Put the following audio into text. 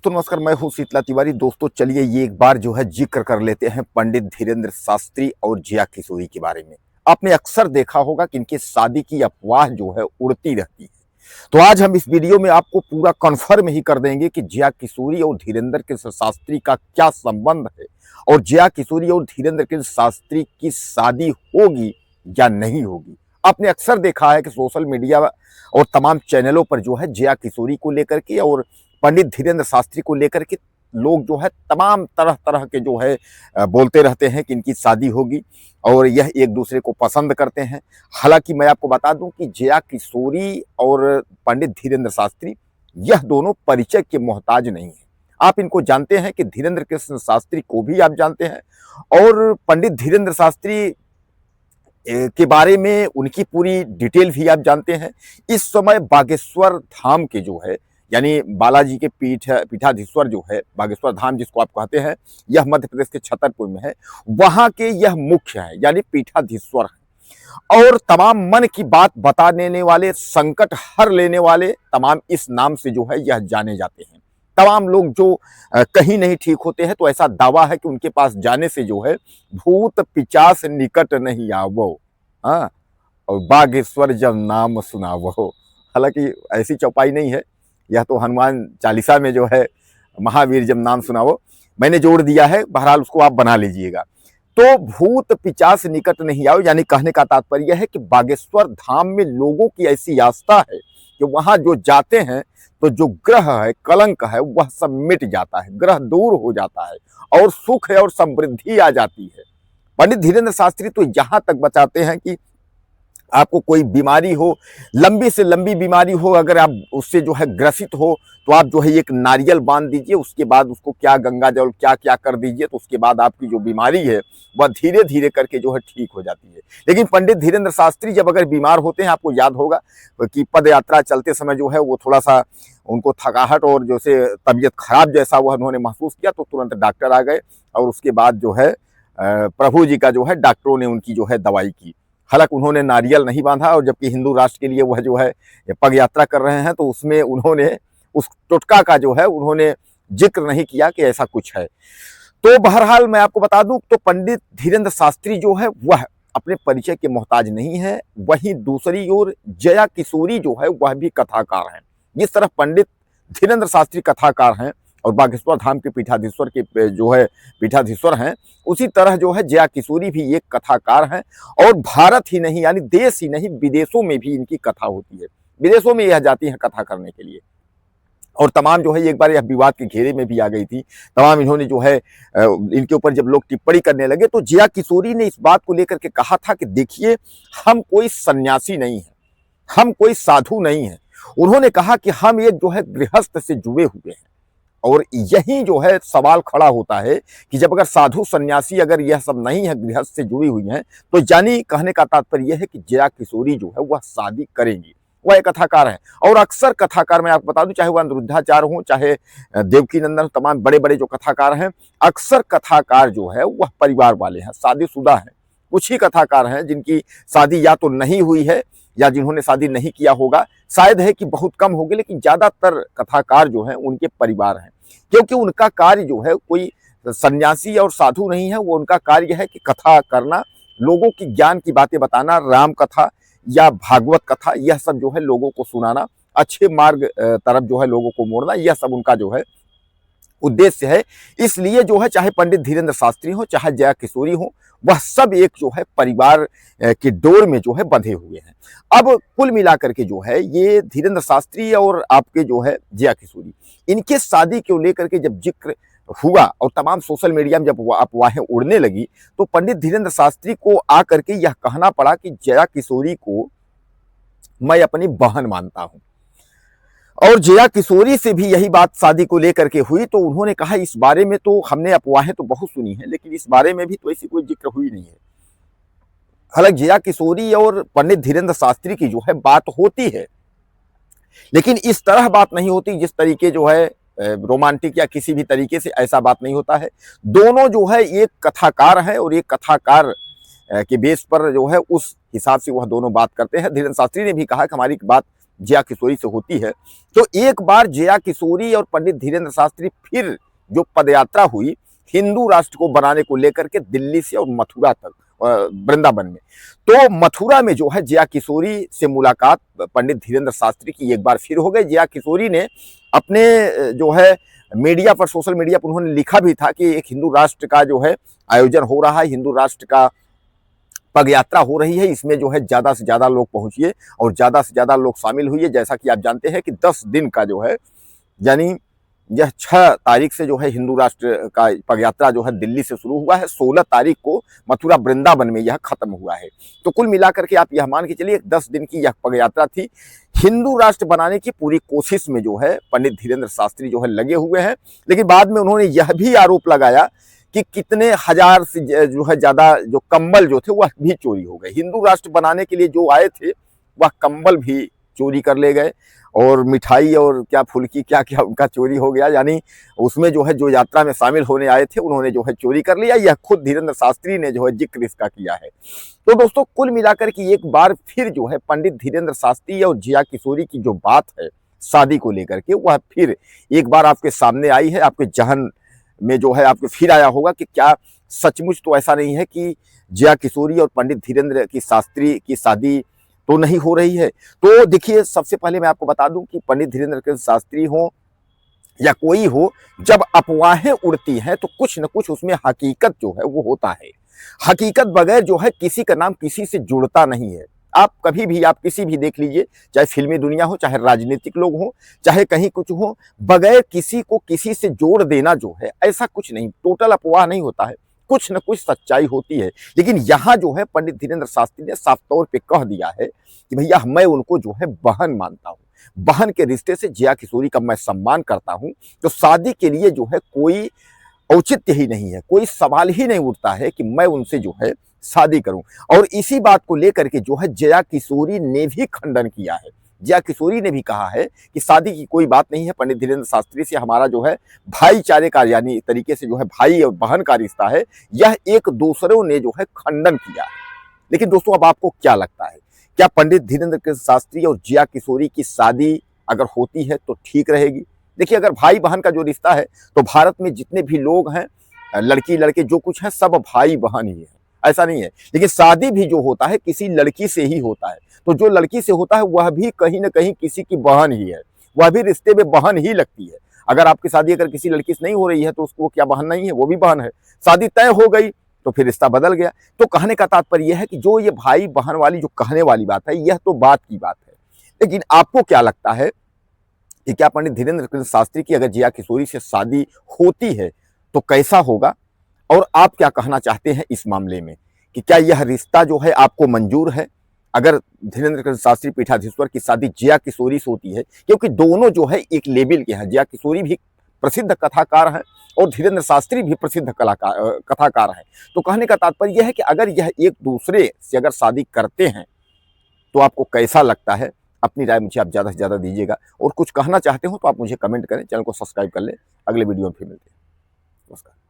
दोस्तों नमस्कार, मैं हूं शीतला तिवारी। दोस्तों चलिए ये एक बार जो है जिक्र कर लेते हैं पंडित धीरेन्द्र शास्त्री और जया किशोरी के बारे में। आपने अक्सर देखा होगा कि इनकी शादी की अफवाह जो है उड़ती रहती है। तो आज हम इस वीडियो में आपको पूरा कन्फर्म ही कर देंगे कि जया किशोरी और धीरेन्द्र के शास्त्री का क्या संबंध है और जया किशोरी और धीरेन्द्र के शास्त्री की शादी होगी या नहीं होगी। आपने अक्सर देखा है कि सोशल मीडिया और तमाम चैनलों पर जो है जया किशोरी को लेकर के और पंडित धीरेन्द्र शास्त्री को लेकर के लोग जो है तमाम तरह तरह के जो है बोलते रहते हैं कि इनकी शादी होगी और यह एक दूसरे को पसंद करते हैं। हालांकि मैं आपको बता दूं कि जया किशोरी और पंडित धीरेन्द्र शास्त्री यह दोनों परिचय के मोहताज नहीं है। आप इनको जानते हैं कि धीरेन्द्र कृष्ण शास्त्री को भी आप जानते हैं और पंडित धीरेन्द्र शास्त्री के बारे में उनकी पूरी डिटेल भी आप जानते हैं। इस समय बागेश्वर धाम के जो है यानी बालाजी के पीठाधीश्वर जो है बागेश्वर धाम जिसको आप कहते हैं, यह मध्य प्रदेश के छतरपुर में है। वहां के यह मुख्य है यानी पीठाधीश्वर है और तमाम मन की बात बता देने वाले, संकट हर लेने वाले तमाम इस नाम से जो है यह जाने जाते हैं। तमाम लोग जो कहीं नहीं ठीक होते हैं तो ऐसा दावा है कि उनके पास जाने से जो है भूत पिचास निकट नहीं आवो, हाँ, और बागेश्वर जब नाम सुनावो। हालांकि ऐसी चौपाई नहीं है, यह तो हनुमान चालीसा में जो है महावीर जब नाम सुनावो मैंने जोड़ दिया है, बहरहाल उसको आप बना लीजिएगा। तो भूत पिचास निकट नहीं आओ यानी कहने का तात्पर्य है कि बागेश्वर धाम में लोगों की ऐसी आस्था है कि वहां जो जाते हैं तो जो ग्रह है, कलंक है, वह सब मिट जाता है, ग्रह दूर हो जाता है और सुख है और समृद्धि आ जाती है। पंडित धीरेन्द्र शास्त्री तो यहां तक बताते हैं कि आपको कोई बीमारी हो, लंबी से लंबी बीमारी हो, अगर आप उससे जो है ग्रसित हो तो आप जो है एक नारियल बांध दीजिए, उसके बाद उसको क्या गंगा जल क्या क्या कर दीजिए, तो उसके बाद आपकी जो बीमारी है वह धीरे धीरे करके जो है ठीक हो जाती है। लेकिन पंडित धीरेन्द्र शास्त्री जब अगर बीमार होते हैं, आपको याद होगा कि पद यात्रा चलते समय जो है वो थोड़ा सा उनको थकाहट और जैसे तबीयत खराब जैसा वह उन्होंने महसूस किया तो तुरंत डॉक्टर आ गए और उसके बाद जो है प्रभु जी का जो है डॉक्टरों ने उनकी जो है दवाई की। हालांकि उन्होंने नारियल नहीं बांधा और जबकि हिंदू राष्ट्र के लिए वह जो है पग यात्रा कर रहे हैं तो उसमें उन्होंने उस टोटका का जो है उन्होंने जिक्र नहीं किया कि ऐसा कुछ है। तो बहरहाल मैं आपको बता दूं तो पंडित धीरेन्द्र शास्त्री जो है वह अपने परिचय के मोहताज नहीं है। वहीं दूसरी ओर जया किशोरी जो है वह भी कथाकार हैं। जिस तरह पंडित धीरेन्द्र शास्त्री कथाकार हैं और बागेश्वर धाम के पीठाधीश्वर के जो है पीठाधीश्वर हैं, उसी तरह जो है जया किशोरी भी एक कथाकार हैं और भारत ही नहीं यानी देश ही नहीं विदेशों में भी इनकी कथा होती है। विदेशों में यह जाती हैं कथा करने के लिए और तमाम जो है एक बार यह विवाद के घेरे में भी आ गई थी। तमाम इन्होंने जो है इनके ऊपर जब लोग टिप्पणी करने लगे तो जया किशोरी ने इस बात को लेकर के कहा था कि देखिए हम कोई सन्यासी नहीं है, हम कोई साधु नहीं है। उन्होंने कहा कि हम एक जो है गृहस्थ से जुड़े हुए हैं और यही जो है सवाल खड़ा होता है कि जब अगर साधु सन्यासी अगर यह सब नहीं है, गृहस्थ से जुड़ी हुई हैं, तो यानी कहने का तात्पर्य यह है कि जया किशोरी जो है वह शादी करेंगी। वह एक कथाकार है और अक्सर कथाकार मैं आपको बता दूं चाहे वह अनिरुद्धाचार्य हो चाहे देवकी नंदन, तमाम बड़े बड़े जो कथाकार हैं, अक्सर कथाकार जो है वह परिवार वाले हैं, शादीशुदा हैं। कुछ ही कथाकार हैं जिनकी शादी या तो नहीं हुई है या जिन्होंने शादी नहीं किया होगा, शायद है कि बहुत कम होगी, लेकिन ज्यादातर कथाकार जो हैं उनके परिवार हैं क्योंकि उनका कार्य जो है कोई सन्यासी और साधु नहीं है। वो उनका कार्य है कि कथा करना, लोगों की ज्ञान की बातें बताना, राम कथा या भागवत कथा, यह सब जो है लोगों को सुनाना, अच्छे मार्ग तरफ जो है लोगों को मोड़ना, यह सब उनका जो है उद्देश्य है। इसलिए जो है चाहे पंडित धीरेन्द्र शास्त्री हो चाहे जया किशोरी हो, वह सब एक जो है परिवार की डोर में जो है बंधे हुए हैं। अब कुल मिलाकर के जो है ये धीरेन्द्र शास्त्री और आपके जो है जया किशोरी, इनके शादी को लेकर के जब जिक्र हुआ और तमाम सोशल मीडिया में जब अफवाहें उड़ने लगी तो पंडित धीरेन्द्र शास्त्री को आकर के यह कहना पड़ा कि जया किशोरी को मैं अपनी बहन मानता हूं और जया किशोरी से भी यही बात शादी को लेकर के हुई। तो उन्होंने कहा इस बारे में तो हमने अफवाहें तो बहुत सुनी है लेकिन इस बारे में भी तो ऐसी कोई जिक्र हुई नहीं है। हालांकि जया किशोरी और पंडित धीरेन्द्र शास्त्री की जो है बात होती है लेकिन इस तरह बात नहीं होती जिस तरीके जो है रोमांटिक या किसी भी तरीके से ऐसा बात नहीं होता है। दोनों जो है एक कथाकार है और एक कथाकार के बेस पर जो है उस हिसाब से वह दोनों बात करते हैं। धीरेन्द्र शास्त्री ने भी कहा कि हमारी बात जया किशोरी से होती है, तो एक बार जया किशोरी और पंडित धीरेन्द्र शास्त्री फिर जो पदयात्रा हुई हिंदू राष्ट्र को बनाने को लेकर के दिल्ली से और मथुरा तक, वृंदावन में, तो मथुरा में जो है जया किशोरी से मुलाकात पंडित धीरेन्द्र शास्त्री की एक बार फिर हो गई। जया किशोरी ने अपने जो है मीडिया पर, सोशल मीडिया पर उन्होंने लिखा भी था कि एक हिंदू राष्ट्र का जो है आयोजन हो रहा है, हिंदू राष्ट्र का पग यात्रा हो रही है, इसमें जो है ज़्यादा से ज़्यादा लोग पहुंचिए और ज़्यादा से ज़्यादा लोग शामिल हुए। जैसा कि आप जानते हैं कि 10 दिन का जो है, यानी यह 6 तारीख से जो है हिंदू राष्ट्र का पग यात्रा जो है दिल्ली से शुरू हुआ है, 16 तारीख को मथुरा वृंदावन में यह खत्म हुआ है। तो कुल मिलाकर के आप यह मान के चलिए 10 दिन की यह पग यात्रा थी। हिंदू राष्ट्र बनाने की पूरी कोशिश में जो है पंडित धीरेन्द्र शास्त्री जो है लगे हुए हैं, लेकिन बाद में उन्होंने यह भी आरोप लगाया कि कितने हजार से जो है ज्यादा जो कंबल जो थे वह भी चोरी हो गए। हिंदू राष्ट्र बनाने के लिए जो आए थे वह कंबल भी चोरी कर ले गए, और मिठाई और क्या फुल्की क्या क्या उनका चोरी हो गया, यानी उसमें जो है जो यात्रा में शामिल होने आए थे उन्होंने जो है चोरी कर लिया। यह खुद धीरेन्द्र शास्त्री ने जो है जिक्र इसका किया है। तो दोस्तों कुल मिलाकर के एक बार फिर जो है पंडित धीरेन्द्र शास्त्री और जया किशोरी की जो बात है शादी को लेकर के, वह फिर एक बार आपके सामने आई है, आपके जहन में जो है आपके फिर आया होगा कि क्या सचमुच तो ऐसा नहीं है कि जया किशोरी और पंडित धीरेन्द्र की शास्त्री की शादी तो नहीं हो रही है। तो देखिए, सबसे पहले मैं आपको बता दूं कि पंडित धीरेन्द्र के शास्त्री हो या कोई हो, जब अफवाहें उड़ती हैं तो कुछ न कुछ उसमें हकीकत जो है वो होता है। हकीकत बगैर जो है किसी का नाम किसी से जुड़ता नहीं है। आप कभी भी, आप किसी भी देख लीजिए, चाहे फिल्मी दुनिया हो, चाहे राजनीतिक लोग हो, चाहे कहीं कुछ हो, बगैर किसी को किसी से जोड़ देना जो है ऐसा कुछ नहीं, टोटल अफवाह नहीं होता है, कुछ न कुछ सच्चाई होती है। लेकिन यहाँ जो है पंडित धीरेन्द्र शास्त्री ने साफ तौर पे कह दिया है कि भैया मैं उनको जो है बहन मानता हूँ, बहन के रिश्ते से जया किशोरी का मैं सम्मान करता हूँ, तो शादी के लिए जो है कोई औचित्य ही नहीं है, कोई सवाल ही नहीं उठता है कि मैं उनसे जो है शादी करूं। और इसी बात को लेकर के जो है जया किशोरी ने भी खंडन किया है। जया किशोरी ने भी कहा है कि शादी की कोई बात नहीं है, पंडित धीरेन्द्र शास्त्री से हमारा जो है भाईचारे का, यानी तरीके से जो है भाई और बहन का रिश्ता है, यह एक दूसरों ने जो है खंडन किया है। लेकिन दोस्तों अब आपको क्या लगता है, क्या पंडित धीरेन्द्र शास्त्री और जया किशोरी की शादी अगर होती है तो ठीक रहेगी? देखिए, अगर भाई बहन का जो रिश्ता है तो भारत में जितने भी लोग हैं, लड़की लड़के जो कुछ है, सब भाई बहन ही है, ऐसा नहीं है। लेकिन शादी भी जो होता है किसी लड़की से ही होता है, तो जो लड़की से होता है वह भी कहीं ना कहीं किसी की बहन ही है, वह भी रिश्ते में बहन ही लगती है। अगर आपकी शादी अगर किसी लड़की से नहीं हो रही है तो उसको क्या बहन नहीं है? वो भी बहन है। शादी तय हो गई तो फिर रिश्ता बदल गया। तो कहने का तात्पर्य यह है कि जो ये भाई बहन वाली जो कहने वाली बात है, यह तो बात की बात है। लेकिन आपको क्या लगता है कि क्या पंडित धीरेन्द्र शास्त्री की अगर जया किशोरी से शादी होती है तो कैसा होगा, और आप क्या कहना चाहते हैं इस मामले में, कि क्या यह रिश्ता जो है आपको मंजूर है अगर धीरेन्द्र शास्त्री पीठाधीश्वर की शादी जया किशोरी से होती है? क्योंकि दोनों जो है एक लेवल के हैं, जया किशोरी भी प्रसिद्ध कथाकार हैं और धीरेन्द्र शास्त्री भी प्रसिद्ध कथाकार हैं। तो कहने का तात्पर्य यह है कि अगर यह एक दूसरे से अगर शादी करते हैं तो आपको कैसा लगता है? अपनी राय मुझे आप ज़्यादा से ज़्यादा दीजिएगा, और कुछ कहना चाहते हो तो आप मुझे कमेंट करें, चैनल को सब्सक्राइब कर लें। अगले वीडियो में फिर मिलते हैं। नमस्कार।